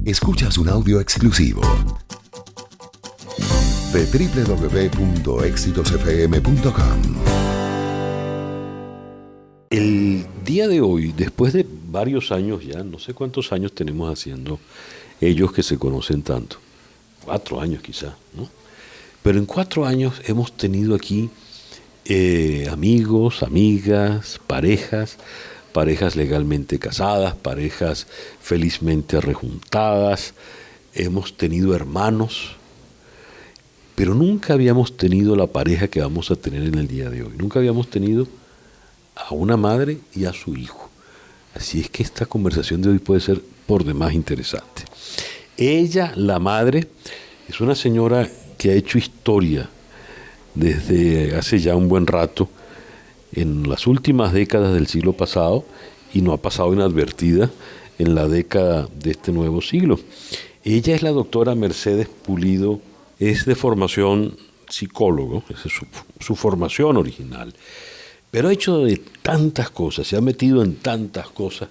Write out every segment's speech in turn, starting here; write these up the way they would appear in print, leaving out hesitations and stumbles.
Escuchas un audio exclusivo de www.exitosfm.com. El día de hoy, después de varios años ya, no sé cuántos años tenemos haciendo ellos que se conocen tanto, 4 años quizá, ¿no? Pero en 4 años hemos tenido aquí amigos, amigas, parejas legalmente casadas, parejas felizmente rejuntadas, hemos tenido hermanos, pero nunca habíamos tenido la pareja que vamos a tener en el día de hoy. Nunca habíamos tenido a una madre y a su hijo. Así es que esta conversación de hoy puede ser por demás interesante. Ella, la madre, es una señora que ha hecho historia desde hace ya un buen rato, en las últimas décadas del siglo pasado, y no ha pasado inadvertida en la década de este nuevo siglo. Ella es la doctora Mercedes Pulido, es de formación psicólogo, esa es su formación original, pero ha hecho de tantas cosas, se ha metido en tantas cosas,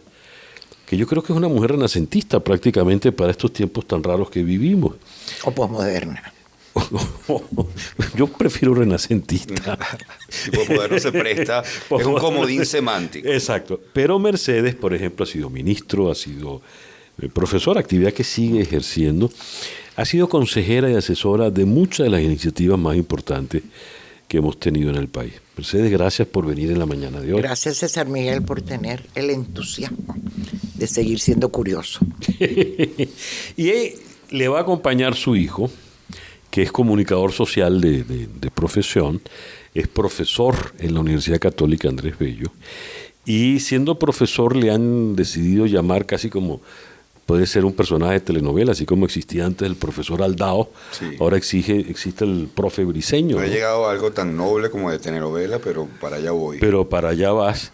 que yo creo que es una mujer renacentista prácticamente para estos tiempos tan raros que vivimos. O posmoderna. Yo prefiero renacentista. El tipo moderno se presta, es un comodín semántico. Exacto. Pero Mercedes, por ejemplo, ha sido ministro, ha sido profesor, actividad que sigue ejerciendo, ha sido consejera y asesora de muchas de las iniciativas más importantes que hemos tenido en el país. Mercedes, gracias por venir en la mañana de hoy. Gracias, César Miguel, por tener el entusiasmo de seguir siendo curioso. Y le va a acompañar su hijo, que es comunicador social de profesión, es profesor en la Universidad Católica Andrés Bello, y siendo profesor le han decidido llamar casi como puede ser un personaje de telenovela, así como existía antes el profesor Aldao, sí. Ahora existe el profe Briceño. No he llegado a algo tan noble como de telenovela, pero para allá voy. Pero para allá vas.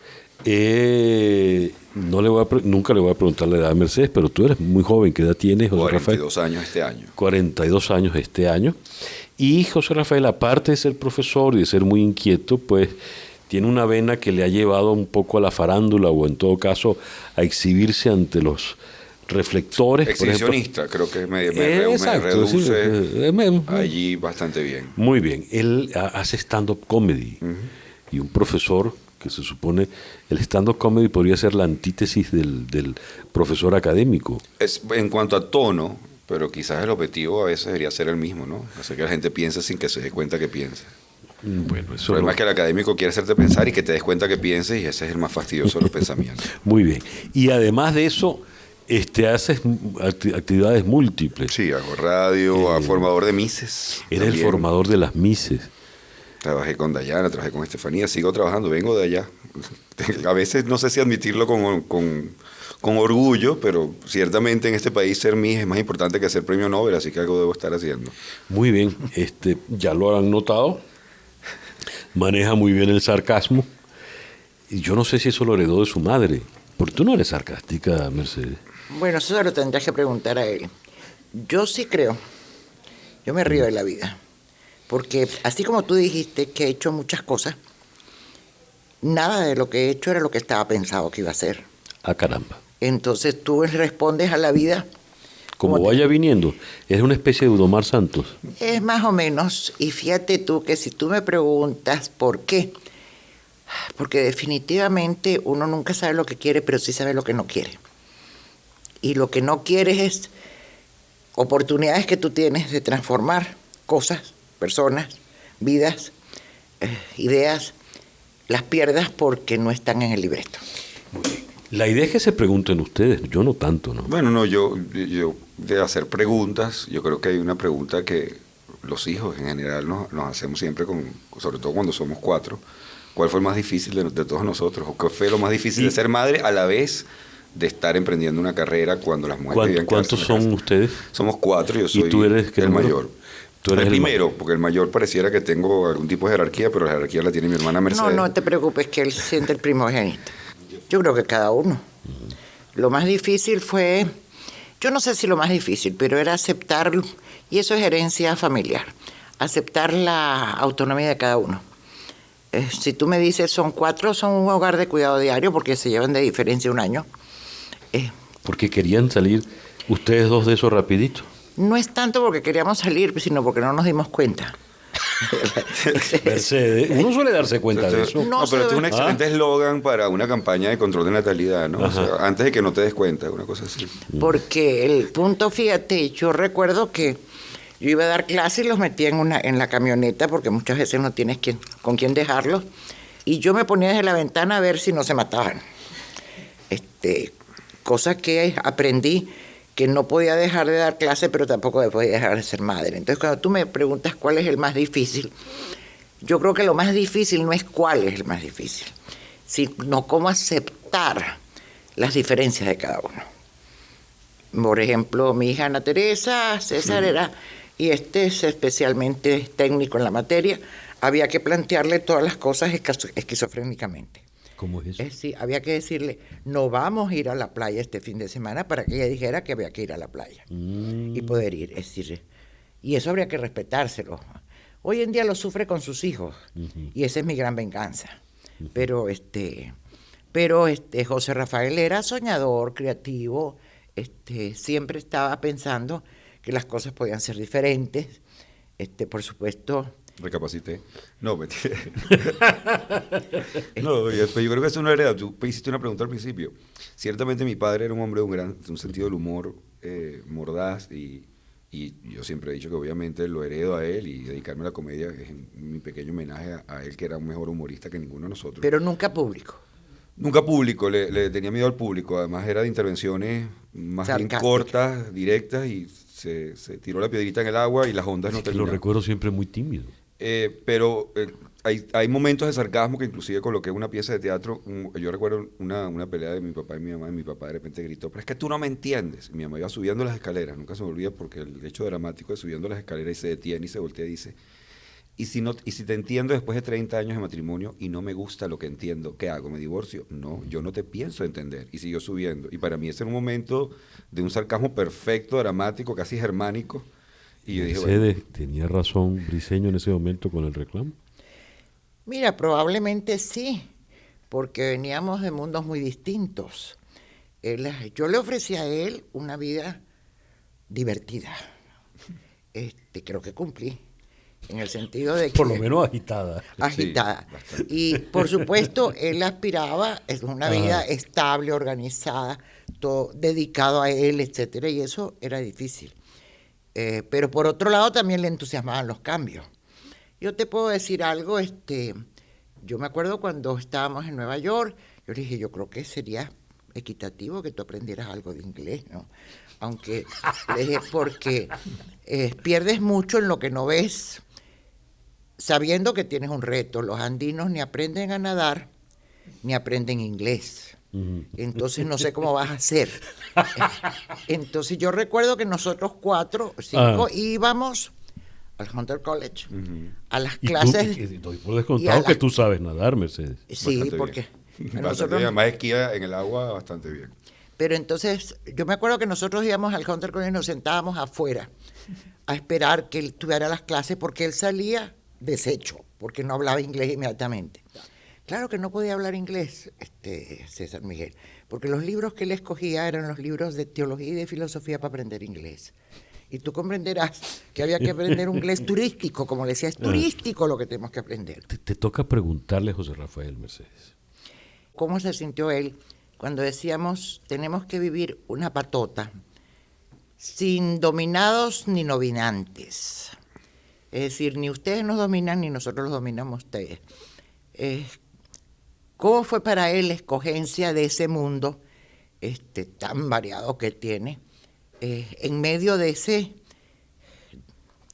Nunca le voy a preguntar la edad de Mercedes, pero tú eres muy joven. ¿Qué edad tienes, José Rafael? 42 años este año. 42 años este año. Y José Rafael, aparte de ser profesor y de ser muy inquieto, pues tiene una vena que le ha llevado un poco a la farándula o en todo caso a exhibirse ante los reflectores. Exhibicionista, creo que me reduce sí, allí bastante bien. Muy bien. Él hace stand-up comedy y un profesor que se supone el stand-up comedy podría ser la antítesis del profesor académico. Es en cuanto a tono, pero quizás el objetivo a veces debería ser el mismo, ¿no? Hacer que la gente piense sin que se dé cuenta que piensa. Bueno, eso el problema es que el académico quiere hacerte pensar y que te des cuenta que pienses, y ese es el más fastidioso de los pensamientos. Muy bien. Y además de eso, haces actividades múltiples. Sí, hago radio, formador de mises. Eres el formador de las mises. Trabajé con Dayana, trabajé con Estefanía, sigo trabajando, vengo de allá. A veces no sé si admitirlo con orgullo, pero ciertamente en este país ser Miss es más importante que ser premio Nobel, así que algo debo estar haciendo. Muy bien, ya lo han notado, maneja muy bien el sarcasmo, y yo no sé si eso lo heredó de su madre, porque tú no eres sarcástica, Mercedes. Bueno, eso se lo tendrías que preguntar a él. Yo sí creo, yo me río de la vida. Porque así como tú dijiste que he hecho muchas cosas, nada de lo que he hecho era lo que estaba pensado que iba a hacer. Ah, caramba. Entonces tú respondes a la vida. Como vaya viniendo, es una especie de Udomar Santos. Es más o menos, y fíjate tú que si tú me preguntas por qué, porque definitivamente uno nunca sabe lo que quiere, pero sí sabe lo que no quiere. Y lo que no quieres es oportunidades que tú tienes de transformar cosas, personas, vidas, ideas, las pierdas porque no están en el libreto. Muy bien. La idea es que se pregunten ustedes, yo no tanto, ¿no? Bueno, no, yo de hacer preguntas, yo creo que hay una pregunta que los hijos en general nos hacemos siempre, sobre todo cuando somos 4. ¿Cuál fue el más difícil de todos nosotros? ¿O qué fue lo más difícil de ser madre a la vez de estar emprendiendo una carrera cuando las mujeres vivían? ¿Cuántos son ustedes? Somos 4, yo soy ¿Y tú eres el mayor. Tú eres el primero, porque el mayor pareciera que tengo algún tipo de jerarquía, pero la jerarquía la tiene mi hermana Mercedes. No te preocupes, que él se siente el primogénito. Yo creo que cada uno. Lo más difícil fue, yo no sé si lo más difícil, pero era aceptar, y eso es herencia familiar, aceptar la autonomía de cada uno. Si tú me dices, son 4, son un hogar de cuidado diario, porque se llevan de diferencia un año. Porque querían salir Ustedes dos de eso rapidito. No es tanto porque queríamos salir, sino porque no nos dimos cuenta. Mercedes, uno suele darse cuenta de eso. No, No, pero este es un ¿Ah? excelente eslogan para una campaña de control de natalidad, ¿no? O sea, antes de que no te des cuenta, una cosa así. Porque el punto, fíjate, yo recuerdo que yo iba a dar clases y los metía en la camioneta, porque muchas veces no tienes con quién dejarlos, y yo me ponía desde la ventana a ver si no se mataban. Cosa que aprendí, que no podía dejar de dar clases, pero tampoco podía dejar de ser madre. Entonces, cuando tú me preguntas cuál es el más difícil, yo creo que lo más difícil no es cuál es el más difícil, sino cómo aceptar las diferencias de cada uno. Por ejemplo, mi hija Ana Teresa, César era, y este es especialmente técnico en la materia, había que plantearle todas las cosas esquizofrénicamente. ¿Cómo es eso? Es decir, había que decirle, no vamos a ir a la playa este fin de semana, para que ella dijera que había que ir a la playa y poder ir. Es decir, y eso habría que respetárselo. Hoy en día lo sufre con sus hijos y esa es mi gran venganza. Pero José Rafael era soñador, creativo, siempre estaba pensando que las cosas podían ser diferentes. Por supuesto, Recapacité. No, mentira. No, yo creo que eso no era. Tú hiciste una pregunta al principio. Ciertamente mi padre era un hombre de un sentido del humor mordaz y yo siempre he dicho que obviamente lo heredo a él y dedicarme a la comedia es mi pequeño homenaje a él, que era un mejor humorista que ninguno de nosotros. pero nunca público. Nunca público, le tenía miedo al público, además era de intervenciones más bien Sarcástica. cortas, directas y se tiró la piedrita en el agua y las ondas no Lo terminaron. recuerdo siempre muy tímido. Pero hay momentos de sarcasmo que inclusive coloqué en una pieza de teatro. Yo recuerdo una pelea de mi papá y mi mamá, y mi papá de repente gritó, pero es que tú no me entiendes. Y mi mamá iba subiendo las escaleras, nunca se me olvida porque el hecho dramático de subiendo las escaleras y se detiene y se voltea y dice, y si te entiendo después de 30 años de matrimonio y no me gusta lo que entiendo, ¿qué hago? ¿Me divorcio? No, yo no te pienso entender. Y siguió subiendo. Y para mí ese era un momento de un sarcasmo perfecto, dramático, casi germánico. Y yo dije, bueno, Mercedes, ¿tenía razón Briceño en ese momento con el reclamo? Mira, probablemente sí, porque veníamos de mundos muy distintos. Yo le ofrecí a él una vida divertida. Creo que cumplí, en el sentido de que... Por lo menos agitada. Agitada. Sí, bastante. Y, por supuesto, él aspiraba a una vida estable, organizada, todo dedicado a él, etcétera, y eso era difícil. Pero por otro lado también le entusiasmaban los cambios. Yo te puedo decir algo, yo me acuerdo cuando estábamos en Nueva York, yo le dije, yo creo que sería equitativo que tú aprendieras algo de inglés, ¿no? Aunque, le dije, porque pierdes mucho en lo que no ves, sabiendo que tienes un reto. Los andinos ni aprenden a nadar, ni aprenden inglés. Entonces no sé cómo vas a hacer. Entonces yo recuerdo que nosotros 4, 5 íbamos al Hunter College, a las clases. Y doy por y descontado a que las- tú sabes nadar, Mercedes. Sí, bastante porque bien. a Bastante nosotros- bien. Además esquía en el agua bastante bien. Pero entonces yo me acuerdo que nosotros íbamos al Hunter College y nos sentábamos afuera a esperar que él tuviera las clases, porque él salía deshecho, porque no hablaba inglés inmediatamente. Claro que no podía hablar inglés, César Miguel, porque los libros que él escogía eran los libros de teología y de filosofía para aprender inglés. Y tú comprenderás que había que aprender un inglés turístico, como le decía, es turístico lo que tenemos que aprender. Te toca preguntarle a José Rafael, Mercedes. ¿Cómo se sintió él cuando decíamos, tenemos que vivir una patota sin dominados ni nominantes? Es decir, ni ustedes nos dominan ni nosotros los dominamos a ustedes. ¿Cómo fue para él la escogencia de ese mundo tan variado que tiene, en medio de ese,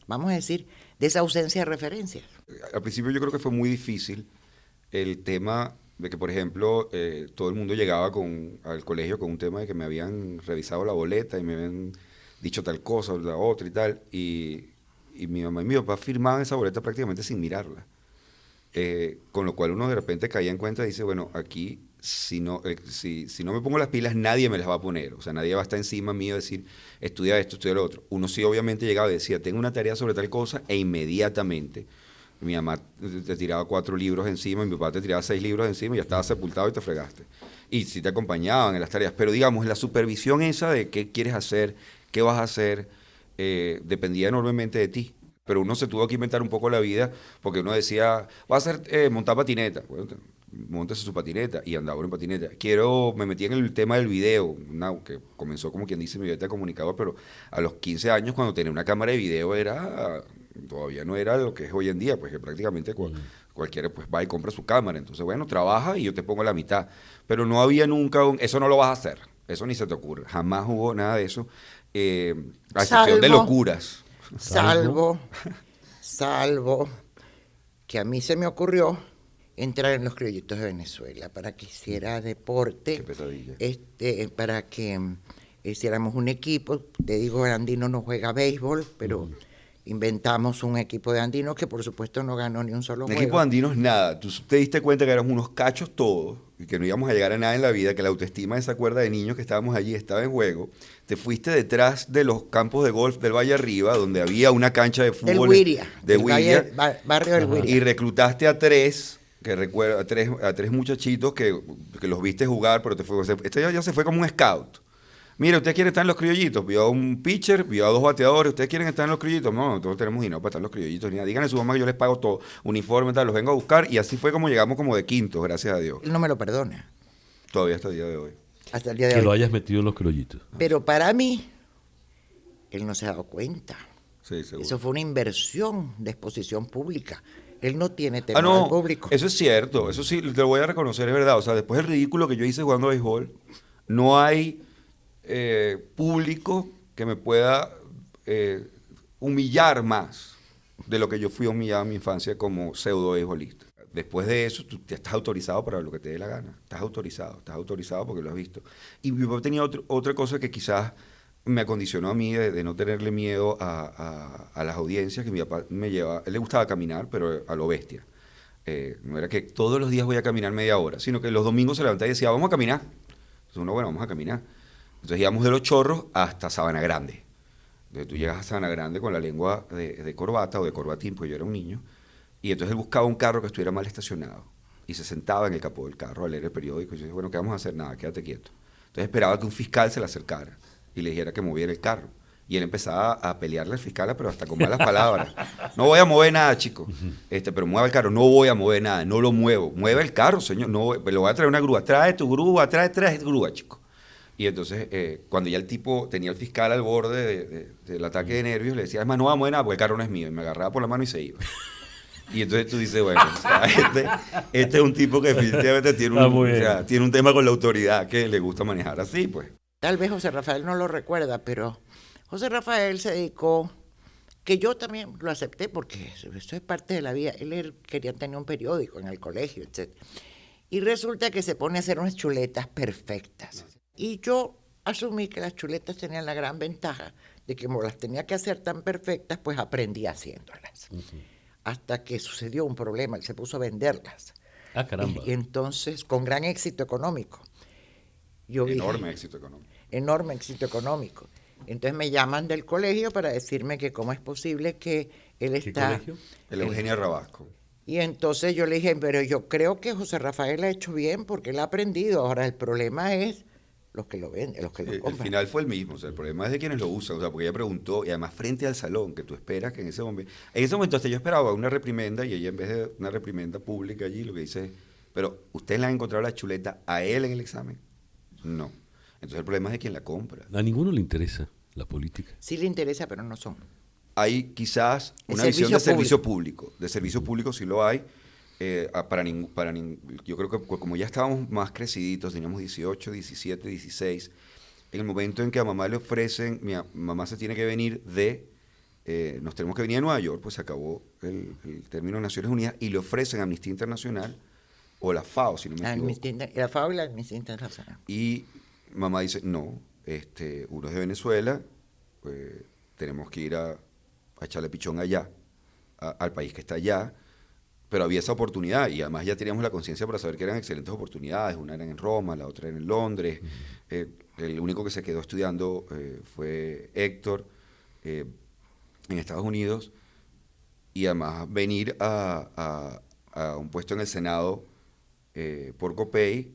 vamos a decir, de esa ausencia de referencias? Al principio yo creo que fue muy difícil el tema de que, por ejemplo, todo el mundo llegaba al colegio con un tema de que me habían revisado la boleta y me habían dicho tal cosa, la otra y tal, y mi mamá y mi papá firmaban esa boleta prácticamente sin mirarla. Con lo cual uno de repente caía en cuenta y dice, bueno, aquí si no me pongo las pilas nadie me las va a poner, o sea, nadie va a estar encima mío y decir, estudia esto, estudia lo otro. Uno sí obviamente llegaba y decía, tengo una tarea sobre tal cosa, e inmediatamente Mi mamá te tiraba 4 libros encima, mi papá te tiraba 6 libros encima y ya estabas sepultado y te fregaste. Y sí te acompañaban en las tareas, pero digamos, la supervisión esa de qué quieres hacer, qué vas a hacer, dependía enormemente de ti. Pero uno se tuvo que inventar un poco la vida, porque uno decía, va a hacer montar patineta. Bueno, móntese su patineta, y andaba en patineta. Me metí en el tema del video, que comenzó como quien dice mi vida de comunicador, pero a los 15 años, cuando tenía una cámara de video, todavía no era lo que es hoy en día, pues que prácticamente cualquiera pues va y compra su cámara. Entonces, bueno, trabaja y yo te pongo la mitad. Pero no había nunca eso no lo vas a hacer, eso ni se te ocurre, jamás hubo nada de eso, a excepción de locuras. Salvo que a mí se me ocurrió entrar en los Criollitos de Venezuela para que hiciera deporte. Qué pesadilla. Para que hiciéramos un equipo. Te digo, el andino no juega béisbol, pero inventamos un equipo de andinos que por supuesto no ganó ni un solo El juego. equipo de andinos, nada. Tú te diste cuenta que éramos unos cachos todos y que no íbamos a llegar a nada en la vida, que la autoestima de esa cuerda de niños que estábamos allí estaba en juego. Te fuiste detrás de los campos de golf del Valle Arriba, donde había una cancha de fútbol. Del Huiria. Barrio del Huiria. Y reclutaste a 3, que recuerdo, a tres muchachitos que los viste jugar, pero ya se fue como un scout. Mira, ¿usted quiere estar en los criollitos? Vio a un pitcher, vio a 2 bateadores. ¿Ustedes quieren estar en los criollitos? No, nosotros tenemos dinero para estar en los criollitos. Díganle a su mamá que yo les pago todo, uniforme, tal, los vengo a buscar. Y así fue como llegamos como de quintos, gracias a Dios. Él no me lo perdona. Todavía hasta el día de hoy. Hasta el día de Que hoy. lo hayas metido en los criollitos. Pero para mí, él no se ha dado cuenta. Sí, seguro. Eso fue una inversión de exposición pública. Él no tiene temor al público. Eso es cierto. Eso sí, te lo voy a reconocer, es verdad. O sea, después del ridículo que yo hice jugando a béisbol, no hay público que me pueda humillar más de lo que yo fui humillado en mi infancia como pseudo beisbolista. Después de eso, tú ya estás autorizado para lo que te dé la gana. Estás autorizado porque lo has visto. Y mi papá tenía otra cosa que quizás me acondicionó a mí de no tenerle miedo a las audiencias, que mi papá me llevaba. A él le gustaba caminar, pero a lo bestia. No era que todos los días voy a caminar media hora, sino que los domingos se levantaba y decía, vamos a caminar. Entonces uno, bueno, vamos a caminar. Entonces íbamos de Los Chorros hasta Sabana Grande. Entonces tú llegas a Sabana Grande con la lengua de corbata o de corbatín, porque yo era un niño, y entonces él buscaba un carro que estuviera mal estacionado y se sentaba en el capó del carro a leer el periódico y yo decía, bueno, ¿qué vamos a hacer? Nada, quédate quieto. Entonces esperaba que un fiscal se le acercara y le dijera que moviera el carro. Y él empezaba a pelearle al fiscal, pero hasta con malas palabras. No voy a mover nada, chico. Pero mueva el carro. No voy a mover nada, no lo muevo. Mueve el carro, señor. No, le voy a traer una grúa. Trae tu grúa, trae grúa, chico. Y entonces, cuando ya el tipo tenía al fiscal al borde del ataque de nervios, le decía, además, no va a mover nada porque el carro no es mío. Y me agarraba por la mano y se iba. Y entonces tú dices, bueno, o sea, este es un tipo que definitivamente tiene un tema con la autoridad que le gusta manejar así, pues. Tal vez José Rafael no lo recuerda, pero José Rafael se dedicó, que yo también lo acepté porque eso es parte de la vida. Él quería tener un periódico en el colegio, etc. Y resulta que se pone a hacer unas chuletas perfectas. Y yo asumí que las chuletas tenían la gran ventaja de que como las tenía que hacer tan perfectas, pues aprendí haciéndolas. Hasta que sucedió un problema, él se puso a venderlas. Ah, caramba. Y entonces, con gran éxito económico. Enorme éxito económico. Enorme éxito económico. Entonces me llaman del colegio para decirme que cómo es posible que él ¿Qué está... colegio? El Eugenio Rabasco. Y entonces yo le dije, pero yo creo que José Rafael ha hecho bien porque él ha aprendido. Ahora el problema es los que lo venden, los que lo compran. El final fue el mismo, o sea, el problema es de quienes lo usan, o sea, porque ella preguntó, y además frente al salón, que tú esperas que en ese momento hasta yo esperaba una reprimenda, y ella en vez de una reprimenda pública allí, lo que dice es, pero ¿ustedes le han encontrado la chuleta a él en el examen? No. Entonces el problema es de quien la compra. A ninguno le interesa la política. Sí le interesa, pero no son. Hay quizás una visión de servicio público. De servicio público sí lo hay. Yo creo que como ya estábamos más creciditos, teníamos 18, 17, 16, en el momento en que a mamá le ofrecen, mi mamá se tiene que venir nos tenemos que venir a Nueva York, pues se acabó el término de Naciones Unidas, y le ofrecen a Amnistía Internacional, o la FAO, si no me equivoco. La FAO y la Amnistía Internacional. Y mamá dice, no, uno es de Venezuela, tenemos que ir a echarle pichón allá, al país que está allá, pero había esa oportunidad y además ya teníamos la conciencia para saber que eran excelentes oportunidades, una era en Roma, la otra era en Londres, el único que se quedó estudiando fue Héctor en Estados Unidos, y además venir a un puesto en el Senado por Copey,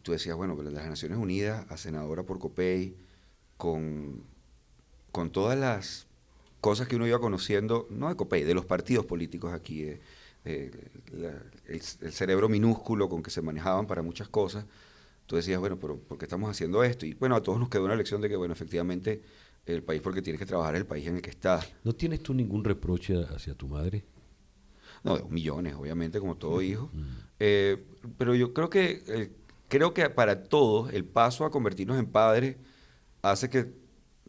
tú decías, bueno, pero las Naciones Unidas, a senadora por Copey, con todas las cosas que uno iba conociendo, no de Copey, de los partidos políticos aquí, el cerebro minúsculo con que se manejaban para muchas cosas, tú decías, bueno, pero ¿por qué estamos haciendo esto? Y bueno, a todos nos quedó una lección de que, bueno, efectivamente, el país porque tienes que trabajar es el país en el que estás. ¿No tienes tú ningún reproche hacia tu madre? No, millones, obviamente, como todo hijo. Pero yo creo que para todos el paso a convertirnos en padres hace que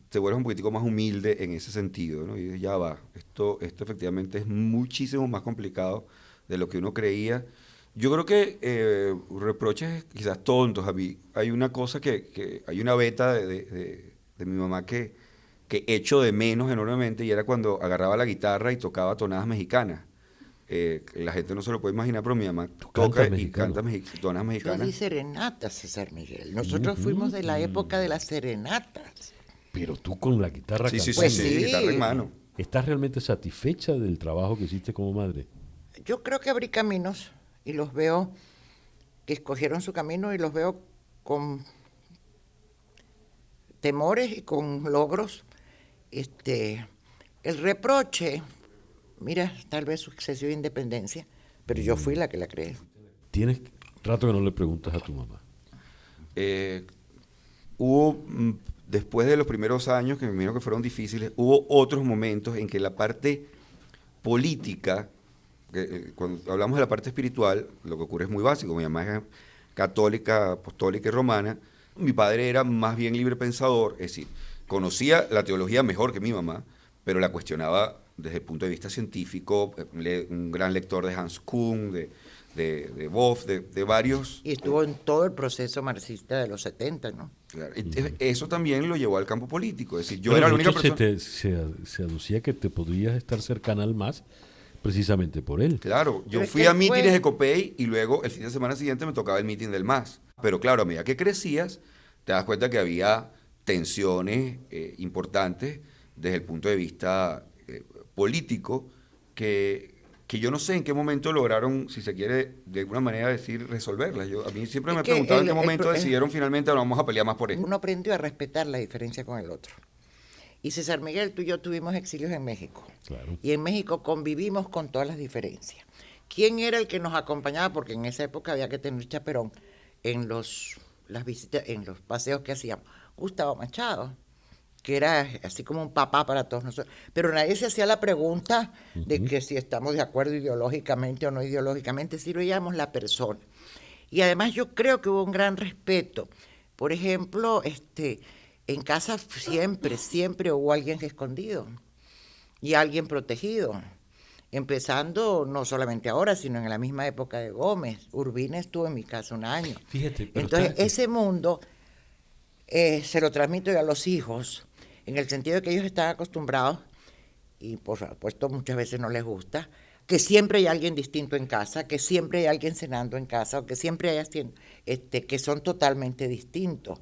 te vuelvas un poquitico más humilde en ese sentido, ¿no? Y dices, ya va, esto efectivamente es muchísimo más complicado de lo que uno creía. Yo creo que reproches quizás tontos a mí. Hay una cosa hay una beta de mi mamá que echo de menos enormemente, y era cuando agarraba la guitarra y tocaba tonadas mexicanas. La gente no se lo puede imaginar, pero mi mamá toca y canta tonadas Yo mexicanas. di serenatas, César Miguel. Nosotros fuimos de la época de las serenatas. Pero tú con la guitarra Sí, sí, sí, Pues sí, sí. guitarra en mano. ¿Estás realmente satisfecha del trabajo que hiciste como madre? Yo creo que abrí caminos y los veo que escogieron su camino y los veo con temores y con logros. El reproche, mira, tal vez su excesiva independencia, pero yo fui la que la creé. Tienes rato que no le preguntas a tu mamá. Hubo, después de los primeros años, que me imagino que fueron difíciles, hubo otros momentos en que la parte política, cuando hablamos de la parte espiritual, lo que ocurre es muy básico. Mi mamá es católica, apostólica y romana. Mi padre era más bien libre pensador, es decir, conocía la teología mejor que mi mamá, pero la cuestionaba desde el punto de vista científico, un gran lector de Hans Kuhn, de Boff, de varios. Y estuvo en todo el proceso marxista de los 70, ¿no? Claro, eso también lo llevó al campo político, es decir, yo Pero era la de única hecho persona. se aducía que te podrías estar cercana al MAS precisamente por él. Claro, yo Pero es fui que a él mítines fue- de Copey y luego el fin de semana siguiente me tocaba el mítin del MAS. Pero claro, a medida que crecías, te das cuenta que había tensiones importantes desde el punto de vista político que yo no sé en qué momento lograron, si se quiere, de alguna manera decir, resolverlas. A mí siempre Es me he que preguntado en qué el momento pro- decidieron finalmente, "No, vamos a pelear más por esto". Uno aprendió a respetar la diferencia con el otro. Y César Miguel, tú y yo tuvimos exilios en México. Claro. Y en México convivimos con todas las diferencias. ¿Quién era el que nos acompañaba? Porque en esa época había que tener chaperón en las visitas, en los paseos que hacíamos. Gustavo Machado, que era así como un papá para todos nosotros. Pero nadie se hacía la pregunta de que si estamos de acuerdo ideológicamente o no ideológicamente, si veíamos la persona. Y además yo creo que hubo un gran respeto. Por ejemplo, en casa siempre hubo alguien escondido y alguien protegido. Empezando no solamente ahora, sino en la misma época de Gómez. Urbina estuvo en mi casa un año. Fíjate, pero Entonces, está- ese mundo se lo transmito yo a los hijos, en el sentido de que ellos están acostumbrados, y por supuesto muchas veces no les gusta, que siempre hay alguien distinto en casa, que siempre hay alguien cenando en casa, o que siempre hay que son totalmente distintos.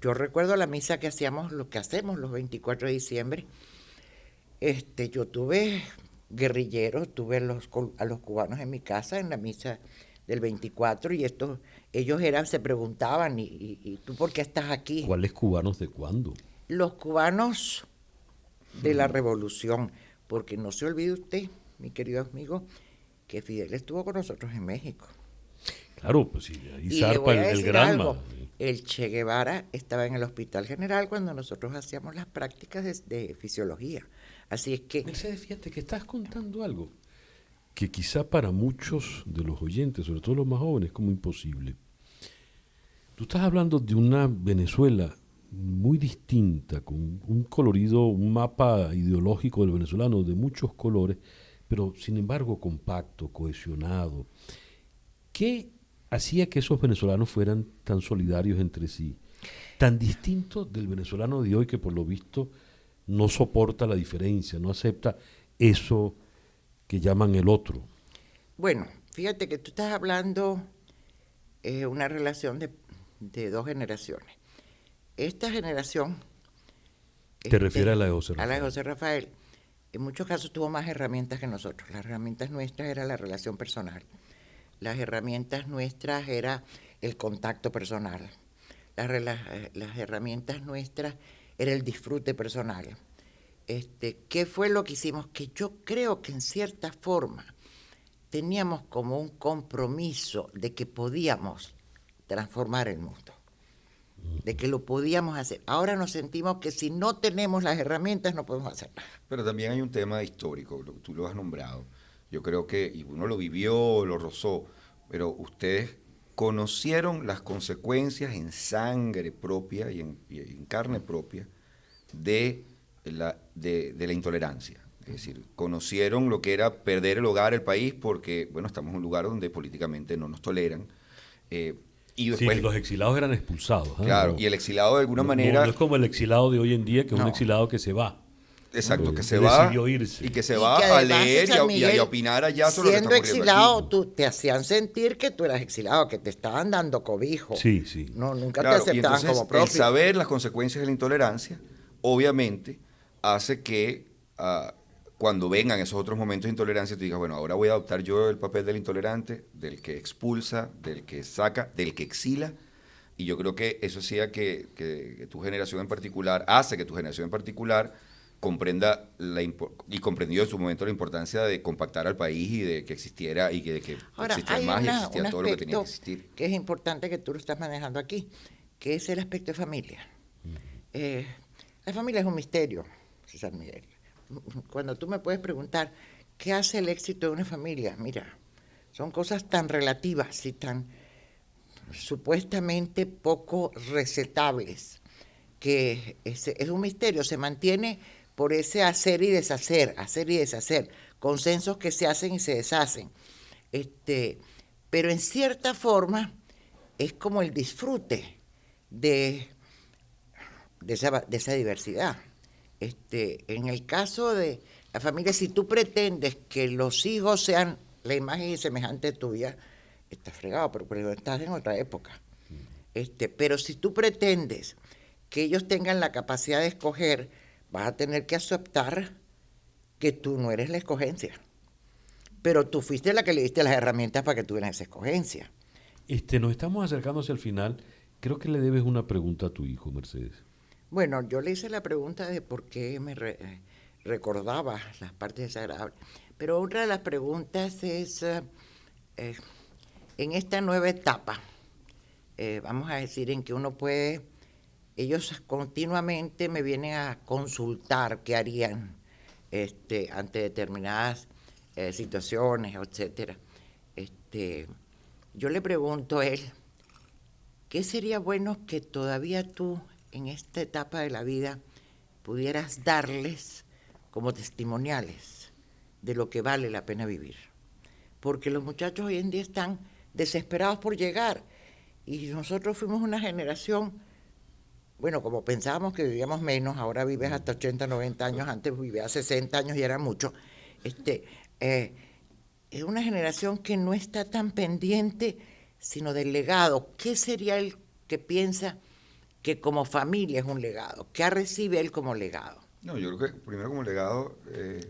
Yo recuerdo la misa que hacíamos, lo que hacemos los 24 de diciembre. Yo tuve guerrilleros, tuve a los cubanos en mi casa en la misa del 24, y ellos se preguntaban, ¿y tú por qué estás aquí? ¿Cuáles cubanos de cuándo? Los cubanos de la revolución, porque no se olvide usted, mi querido amigo, que Fidel estuvo con nosotros en México. Claro, pues sí, ahí Y le zarpa voy a el decir Granma. algo, el Che Guevara estaba en el Hospital General cuando nosotros hacíamos las prácticas de fisiología. Así es que Mercedes, fíjate que estás contando algo que quizá para muchos de los oyentes, sobre todo los más jóvenes, es como imposible. Tú estás hablando de una Venezuela muy distinta, con un colorido, un mapa ideológico del venezolano de muchos colores, pero sin embargo compacto, cohesionado. ¿Qué hacía que esos venezolanos fueran tan solidarios entre sí? Tan distintos del venezolano de hoy que por lo visto no soporta la diferencia, no acepta eso que llaman el otro. bueno, fíjate que tú estás hablando una relación de dos generaciones. Esta generación... ¿Te refieres a la de José A la de Rafael? José Rafael. en muchos casos tuvo más herramientas que nosotros. Las herramientas nuestras era la relación personal. Las herramientas nuestras era el contacto personal. Las herramientas nuestras era el disfrute personal. ¿Qué fue lo que hicimos? Que yo creo que en cierta forma teníamos como un compromiso de que podíamos transformar el mundo, de que lo podíamos hacer. Ahora nos sentimos que si no tenemos las herramientas no podemos hacer nada. Pero también hay un tema histórico, tú lo has nombrado. Yo creo que, y uno lo vivió, lo rozó, pero ustedes conocieron las consecuencias en sangre propia y en carne propia de la intolerancia. Es decir, conocieron lo que era perder el hogar, el país, porque, bueno, estamos en un lugar donde políticamente no nos toleran. Y después, sí, los exilados eran expulsados. claro, No, y el exilado de alguna manera... no es como el exilado de hoy en día, que es un No. exilado que se va. Exacto, que se Decidió va irse. y que se Y va que a además, leer César Miguel, y a opinar allá sobre lo que siendo está ocurriendo exilado, aquí. te hacían sentir que tú eras exilado, que te estaban dando cobijo. Sí, sí. No, nunca Claro, te y aceptaban entonces como propio. el saber las consecuencias de la intolerancia, obviamente, hace que cuando vengan esos otros momentos de intolerancia, tú digas, bueno, ahora voy a adoptar yo el papel del intolerante, del que expulsa, del que saca, del que exila. Y yo creo que eso hacía que tu generación en particular, hace que tu generación en particular comprenda y comprendió en su momento la importancia de compactar al país y de que existiera y que Ahora, existía hay más y un existía todo lo que tenía que aspecto existir. que es importante que tú lo estás manejando aquí, que es el aspecto de familia. La familia es un misterio, César Miguel. Cuando tú me puedes preguntar, ¿qué hace el éxito de una familia? Mira, son cosas tan relativas y tan supuestamente poco recetables, que es un misterio, se mantiene por ese hacer y deshacer, consensos que se hacen y se deshacen. Pero en cierta forma es como el disfrute de esa diversidad. En el caso de la familia, si tú pretendes que los hijos sean la imagen y semejante tuya, estás fregado, pero estás en otra época. Pero si tú pretendes que ellos tengan la capacidad de escoger, vas a tener que aceptar que tú no eres la escogencia. Pero tú fuiste la que le diste las herramientas para que tuvieran esa escogencia. Nos estamos acercando hacia el final. Creo que le debes una pregunta a tu hijo, Mercedes. Bueno, yo le hice la pregunta de por qué me recordaba las partes desagradables. Pero otra de las preguntas es, en esta nueva etapa, vamos a decir, en que uno puede, ellos continuamente me vienen a consultar qué harían ante determinadas situaciones, etcétera. Yo le pregunto a él, ¿qué sería bueno que todavía tú en esta etapa de la vida pudieras darles como testimoniales de lo que vale la pena vivir? Porque los muchachos hoy en día están desesperados por llegar y nosotros fuimos una generación, bueno, como pensábamos que vivíamos menos, ahora vives hasta 80, 90 años, antes vivías 60 años y era mucho. Es una generación que no está tan pendiente sino del legado. ¿Qué sería el que piensa que como familia es un legado? ¿Qué recibe él como legado? No, yo creo que primero como legado...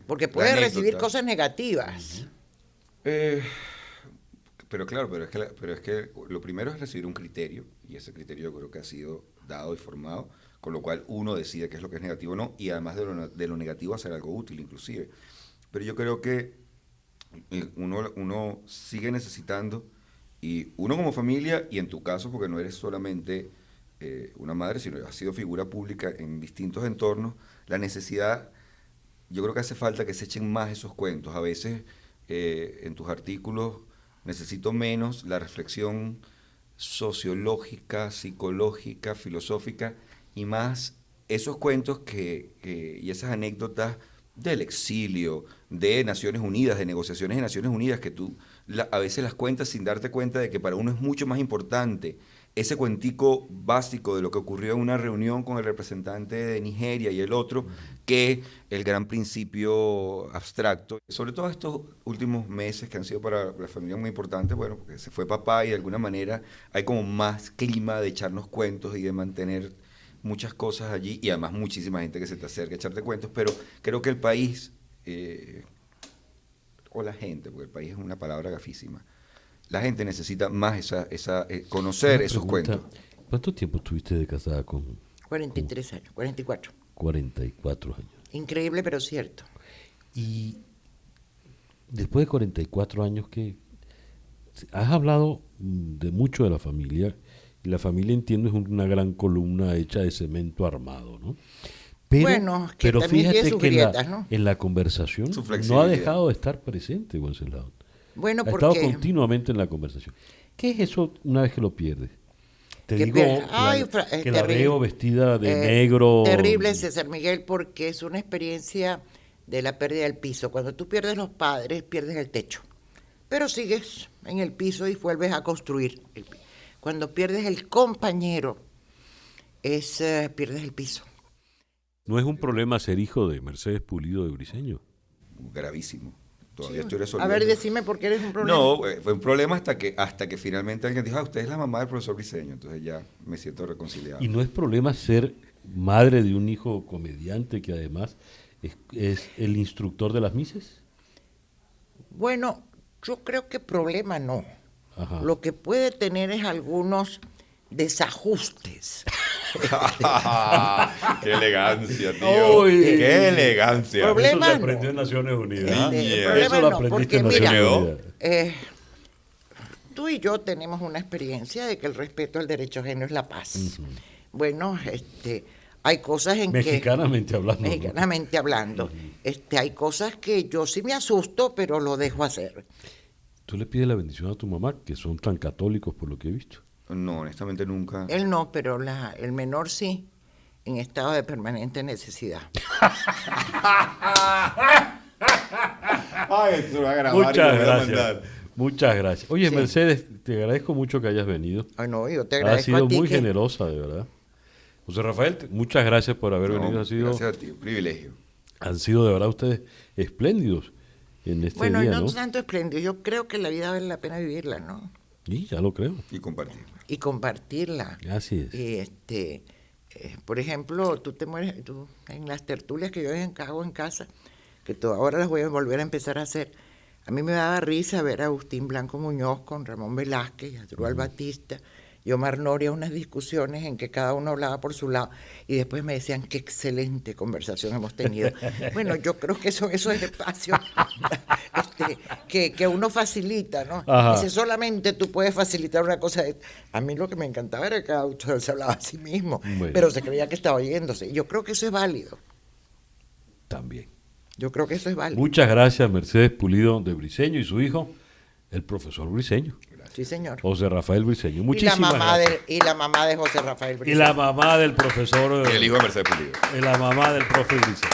Porque la puede anécdota. recibir cosas negativas. Pero claro, pero es que lo primero es recibir un criterio, y ese criterio yo creo que ha sido dado y formado, con lo cual uno decide qué es lo que es negativo o no, y además de lo negativo hacer algo útil inclusive. Pero yo creo que uno sigue necesitando, y uno como familia, y en tu caso, porque no eres solamente una madre, sino has sido figura pública en distintos entornos, la necesidad, yo creo que hace falta que se echen más esos cuentos. A veces en tus artículos necesito menos la reflexión sociológica, psicológica, filosófica, y más esos cuentos y esas anécdotas del exilio, de Naciones Unidas, de negociaciones de Naciones Unidas, que tú a veces las cuentas sin darte cuenta de que para uno es mucho más importante ese cuentico básico de lo que ocurrió en una reunión con el representante de Nigeria y el otro, que el gran principio abstracto. Sobre todo estos últimos meses que han sido para la familia muy importantes, bueno, porque se fue papá y de alguna manera hay como más clima de echarnos cuentos y de mantener muchas cosas allí, y además muchísima gente que se te acerca a echarte cuentos, pero creo que el país o la gente, porque el país es una palabra gafísima, la gente necesita más conocer Una esos pregunta, cuentos. ¿Cuánto tiempo estuviste de casada con 43 años, 44. 44 años? Increíble, pero cierto. Y después de 44 años, que has hablado de mucho de la familia, y la familia, entiendo, es una gran columna hecha de cemento armado, ¿no? Pero, Bueno, que pero también tiene fíjate sus que grietas, ¿no? en la conversación Su no ha flexibilidad. dejado de estar presente, Wenceslao. Bueno, Ha estado porque... continuamente en la conversación. ¿Qué es eso una vez que lo pierdes? Te Que digo pierde- que Ay, que la terrible. veo vestida de negro. Terrible, César Miguel, porque es una experiencia de la pérdida del piso. Cuando tú pierdes los padres, pierdes el techo. Pero sigues en el piso y vuelves a construir. Cuando pierdes el compañero, pierdes el piso. No es un problema ser hijo de Mercedes Pulido de Briceño. Gravísimo. Todavía estoy A resolviendo. ver, decime por qué eres un problema. No, fue un problema hasta que finalmente alguien dijo, usted es la mamá del profesor Briceño. Entonces ya me siento reconciliado. Y no es problema ser madre de un hijo comediante que además es el instructor de las mises. Bueno, yo creo que problema no. Ajá. Lo que puede tener es algunos desajustes. ¡Qué elegancia, tío! Uy. ¡Qué elegancia! Problema Eso se no. aprendió en Naciones Unidas. El Yeah. problema Eso lo no, aprendiste porque en Naciones mira, Unidas. tú y yo tenemos una experiencia de que el respeto al derecho ajeno es la paz. Bueno, hay cosas en Mexicanamente hablando, ¿no? mexicanamente hablando, hay cosas que yo sí me asusto, pero lo dejo hacer. Tú le pides la bendición a tu mamá, que son tan católicos por lo que he visto. No, honestamente nunca. Él no, pero el menor sí, en estado de permanente necesidad. Ay, esto va a grabar Muchas gracias. Muchas gracias. Oye, Sí. Mercedes, te agradezco mucho que hayas venido. Ay, no, yo te Has agradezco sido a ti muy que- generosa, de verdad. José Rafael, muchas gracias por haber No, venido. gracias a ti, un privilegio. Han sido de verdad ustedes espléndidos en este Bueno, día, no ¿no? tanto espléndido, yo creo que la vida vale la pena vivirla, ¿no? Y ya lo creo. Y compartir. Y compartirla. Así es. Y por ejemplo, tú en las tertulias que yo hago en casa, que ahora las voy a volver a empezar a hacer, a mí me daba risa ver a Agustín Blanco Muñoz con Ramón Velázquez y Asdrúbal Batista y Omar Noria, unas discusiones en que cada uno hablaba por su lado y después me decían qué excelente conversación hemos tenido. Bueno, yo creo que son esos espacios que uno facilita, ¿no? Ajá. Dice, solamente tú puedes facilitar una cosa. A mí lo que me encantaba era que cada autor se hablaba a sí mismo, Bueno. pero se creía que estaba oyéndose. Y yo creo que eso es válido. También. Yo creo que eso es válido. Muchas gracias, Mercedes Pulido de Briceño y su hijo, el profesor Briceño, Sí, señor. José Rafael Briceño. Y la, Muchísimas mamá gracias. y la mamá de José Rafael Y Briceño. la mamá del profesor, Y el hijo de Mercedes Pulido. la mamá del profe Briceño.